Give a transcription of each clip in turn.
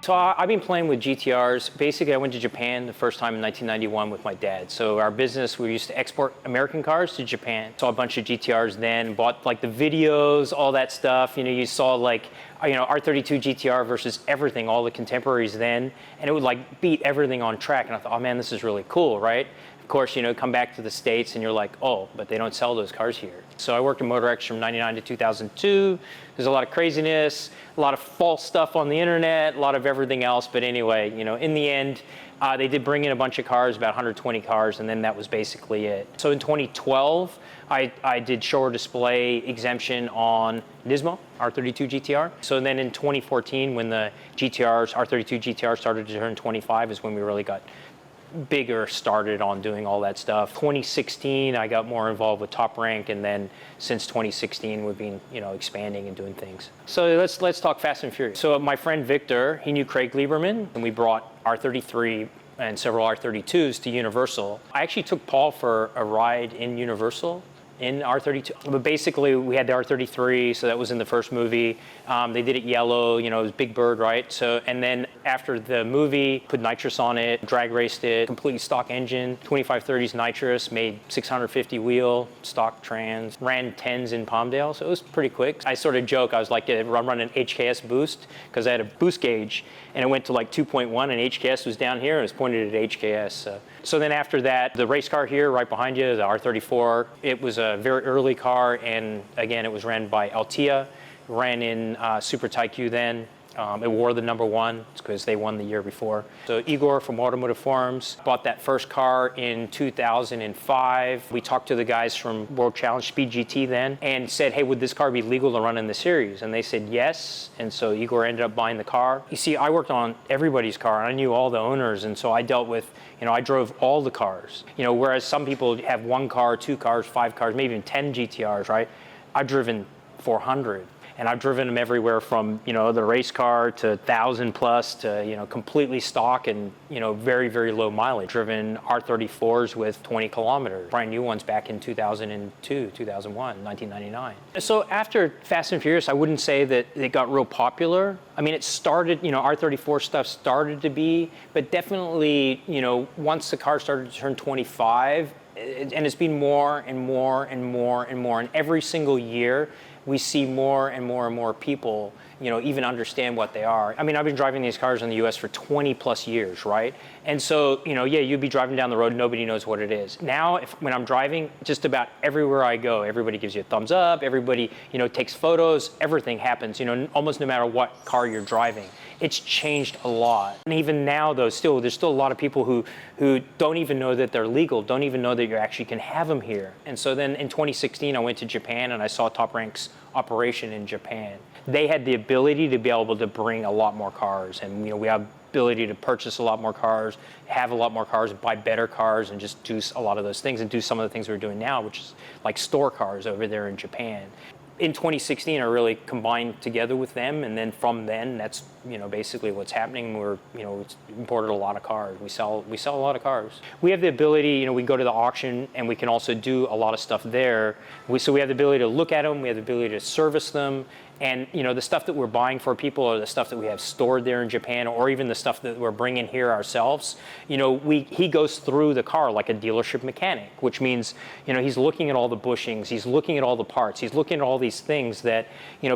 So I've been playing with GTRs. Basically, I went to Japan the first time in 1991 with my dad. So our business, we used to export American cars to Japan. Saw a bunch of GTRs then, bought like the videos, all that stuff. You know, you saw like, R32 GTR versus everything, all the contemporaries then, and it would like beat everything on track. And I thought, oh man, this is really cool, right? Of course, come back to the States and you're like, oh, but they don't sell those cars here. So I worked in MotorX from 99 to 2002. There's a lot of craziness, a lot of false stuff on the internet, a lot of everything else. But anyway, in the end, they did bring in a bunch of cars, about 120 cars, and then that was basically it. So in 2012, I did show display exemption on Nismo, R32 GTR. So then in 2014, when the GTRs, R32 GTR started to turn 25 is when we really got bigger, started on doing all that stuff. 2016, I got more involved with Toprank, and then since 2016, we've been, expanding and doing things. So let's talk Fast and Furious. So my friend Victor, he knew Craig Lieberman, and we brought R33 and several R32s to Universal. I actually took Paul for a ride in Universal in R32. But basically, we had the R33, so that was in the first movie. They did it yellow, it was Big Bird, right? So, and then after the movie, put nitrous on it, drag raced it, completely stock engine, 2530s nitrous, made 650 wheel, stock trans, ran 10s in Palmdale, so it was pretty quick. I sort of joke, I was like, I'm running an HKS boost, because I had a boost gauge, and it went to like 2.1, and HKS was down here, and it was pointed at HKS. So then after that, the race car here, right behind you, the R34, it was a very early car, and again, it was ran by Altia, ran in Super Tyque then. It wore the number 1 because they won the year before. So Igor from Automotive Forums bought that first car in 2005. We talked to the guys from World Challenge Speed GT then and said, hey, would this car be legal to run in the series? And they said yes. And so Igor ended up buying the car. You see, I worked on everybody's car. I knew all the owners. And so I dealt with, I drove all the cars. Whereas some people have 1 car, 2 cars, 5 cars, maybe even 10 GTRs, right? I've driven 400. And I've driven them everywhere from, the race car to 1,000 plus to, completely stock and, very, very low mileage. Driven R34s with 20 kilometers, brand new ones back in 2002, 2001, 1999. So after Fast and Furious, I wouldn't say that it got real popular. I mean, it started, R34 stuff started to be, but definitely, once the car started to turn 25, and it's been more and more and more and more, and every single year, we see more and more and more people, even understand what they are. I mean, I've been driving these cars in the US for 20 plus years, right? And so, yeah, you'd be driving down the road, nobody knows what it is. Now, when I'm driving, just about everywhere I go, everybody gives you a thumbs up, everybody, takes photos, everything happens, almost no matter what car you're driving. It's changed a lot. And even now, though, there's still a lot of people who don't even know that they're legal, don't even know that you actually can have them here. And so then in 2016, I went to Japan and I saw Toprank's operation in Japan. They had the ability to be able to bring a lot more cars, and we have ability to purchase a lot more cars, have a lot more cars, buy better cars, and just do a lot of those things and do some of the things we're doing now, which is like store cars over there in Japan. In 2016, I really combined together with them, and then from then, that's basically what's happening. We're imported a lot of cars. We sell a lot of cars. We have the ability, we go to the auction, and we can also do a lot of stuff there. So we have the ability to look at them. We have the ability to service them. And the stuff that we're buying for people, or the stuff that we have stored there in Japan, or even the stuff that we're bringing here ourselves, he goes through the car like a dealership mechanic, which means he's looking at all the bushings, he's looking at all the parts, he's looking at all these things that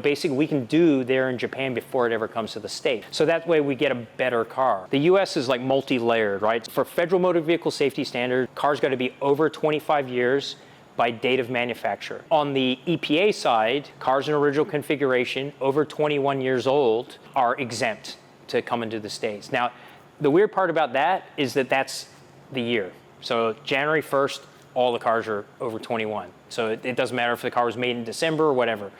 basically we can do there in Japan before it ever comes to the States. So that way we get a better car. The U.S. is like multi-layered, right? For federal motor vehicle safety standard, cars got to be over 25 years. By date of manufacture. On the EPA side, cars in original configuration over 21 years old are exempt to come into the States. Now, the weird part about that is that that's the year. So January 1st, all the cars are over 21. So it doesn't matter if the car was made in December or whatever.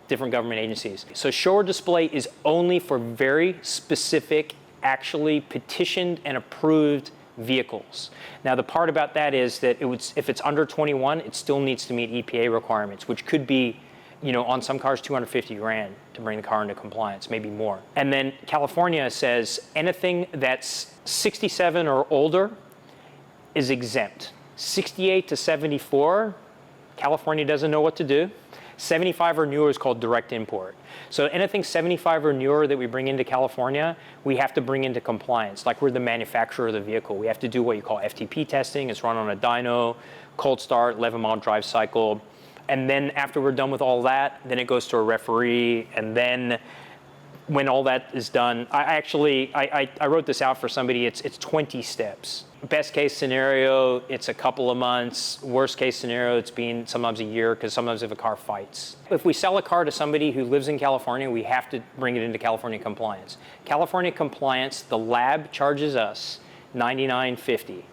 Different government agencies. So show or display is only for very specific, actually petitioned and approved vehicles. Now, the part about that is that if it's under 21, it still needs to meet EPA requirements, which could be, on some cars, 250 grand to bring the car into compliance, maybe more. And then California says anything that's 67 or older is exempt. 68 to 74, California doesn't know what to do. 75 or newer is called direct import. So anything 75 or newer that we bring into California, we have to bring into compliance. Like we're the manufacturer of the vehicle. We have to do what you call FTP testing. It's run on a dyno, cold start, 11-mile drive cycle. And then after we're done with all that, then it goes to a referee. And then when all that is done, I wrote this out for somebody. It's 20 steps. Best case scenario, it's a couple of months. Worst case scenario, it's been sometimes a year, because sometimes if a car fights. If we sell a car to somebody who lives in California, we have to bring it into California compliance. California compliance, the lab charges us $99.50.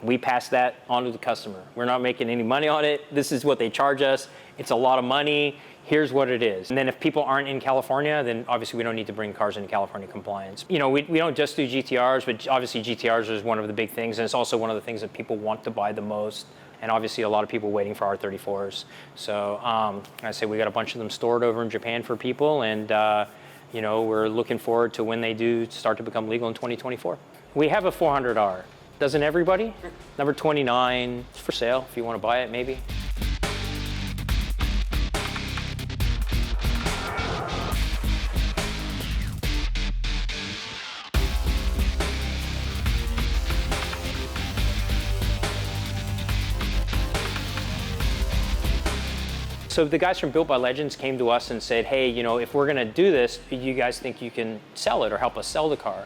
We pass that on to the customer. We're not making any money on it. This is what they charge us. It's a lot of money. Here's what it is. And then if people aren't in California, then obviously we don't need to bring cars into California compliance. You know, we don't just do GTRs, but obviously GTRs is one of the big things, and it's also one of the things that people want to buy the most. And obviously a lot of people waiting for R34s. So I say we got a bunch of them stored over in Japan for people, and you know, we're looking forward to when they do start to become legal in 2024. We have a 400R. Doesn't everybody? Number 29, it's for sale if you want to buy it, maybe. So the guys from Built by Legends came to us and said, hey, you know, if we're going to do this, do you guys think you can sell it or help us sell the car?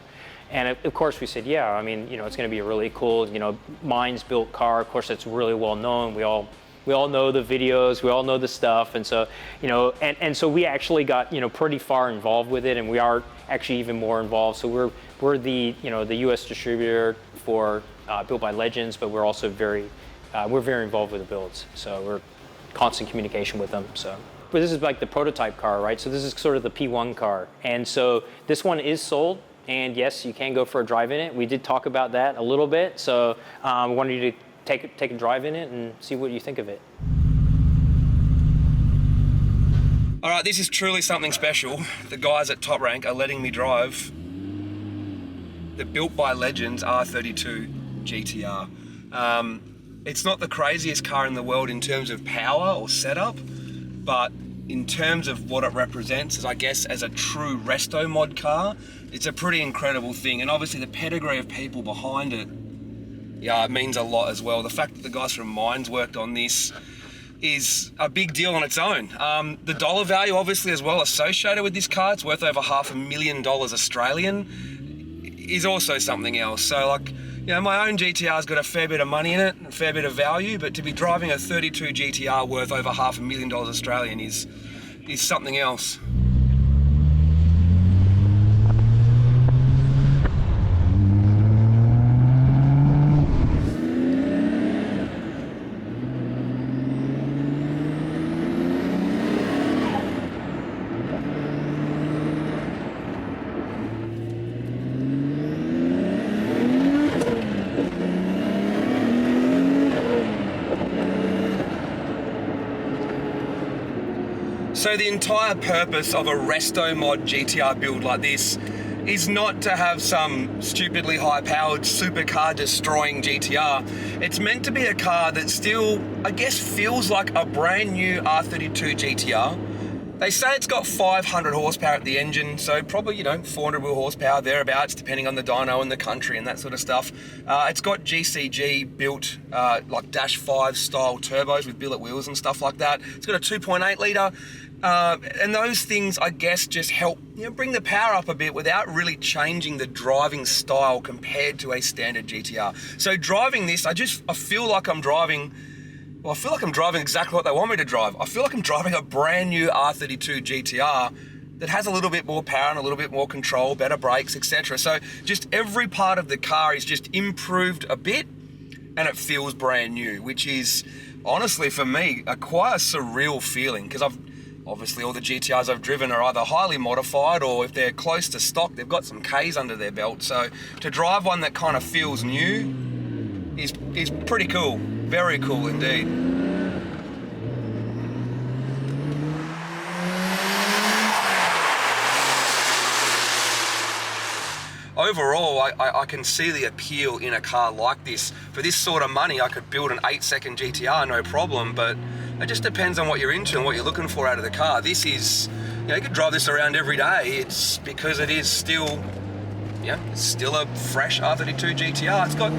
And of course we said, yeah, I mean, you know, it's going to be a really cool, you know, Mines built car. Of course, it's really well known. We all know the videos, we all know the stuff. And so, you know, and so we actually got, you know, pretty far involved with it, and we are actually even more involved. So we're the, you know, the US distributor for Built by Legends, but we're also very involved with the builds. So we're constant communication with them. So, but this is like the prototype car, right? So this is sort of the P1 car. And so this one is sold. And yes, you can go for a drive in it. We did talk about that a little bit. So I wanted you to take a drive in it and see what you think of it. All right, this is truly something special. The guys at Toprank are letting me drive the Built by Legends R32 GTR. It's not the craziest car in the world in terms of power or setup, but in terms of what it represents, as I guess as a true resto mod car, it's a pretty incredible thing. And obviously the pedigree of people behind it, yeah, it means a lot as well. The fact that the guys from Mines worked on this is a big deal on its own. The dollar value obviously as well associated with this car, it's worth over $500,000 Australian, is also something else. So like, you know, my own GTR's got a fair bit of money in it, a fair bit of value, but to be driving a 32 GTR worth over $500,000 Australian is something else. So the entire purpose of a resto mod GTR build like this is not to have some stupidly high-powered supercar destroying GTR. It's meant to be a car that still, I guess, feels like a brand new R32 GTR. They say it's got 500 horsepower at the engine, so probably, you know, 400 wheel horsepower thereabouts, depending on the dyno and the country and that sort of stuff. It's got GCG built, like Dash 5 style turbos with billet wheels and stuff like that. It's got a 2.8 litre. And those things, I guess, just help, you know, bring the power up a bit without really changing the driving style compared to a standard GTR. So driving this, I feel like I'm driving, well, I feel like I'm driving exactly what they want me to drive. I feel like I'm driving a brand new R32 GTR that has a little bit more power and a little bit more control, better brakes, etc. So just every part of the car is just improved a bit, and it feels brand new, which is honestly for me quite a surreal feeling, because obviously all the GTRs I've driven are either highly modified, or if they're close to stock, they've got some Ks under their belt. So to drive one that kind of feels new is pretty cool. Very cool indeed. Overall, I can see the appeal in a car like this. For this sort of money, I could build an 8-second GTR, no problem, but It just depends on what you're into and what you're looking for out of the car. This is, you know, you could drive this around every day. It's because it is still, yeah, it's still a fresh R32 GTR. It's got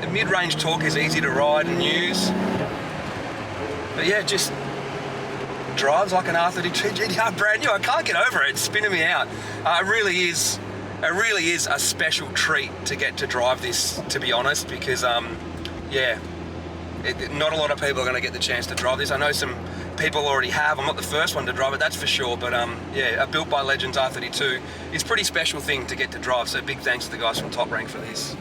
the mid-range torque is easy to ride and use. But yeah, just drives like an R32 GTR, brand new. I can't get over it. It's spinning me out. It really is a special treat to get to drive this, to be honest, because yeah, not a lot of people are going to get the chance to drive this. I know some people already have. I'm not the first one to drive it, that's for sure. But yeah, a built by legends R32 is a pretty special thing to get to drive. So big thanks to the guys from Toprank for this.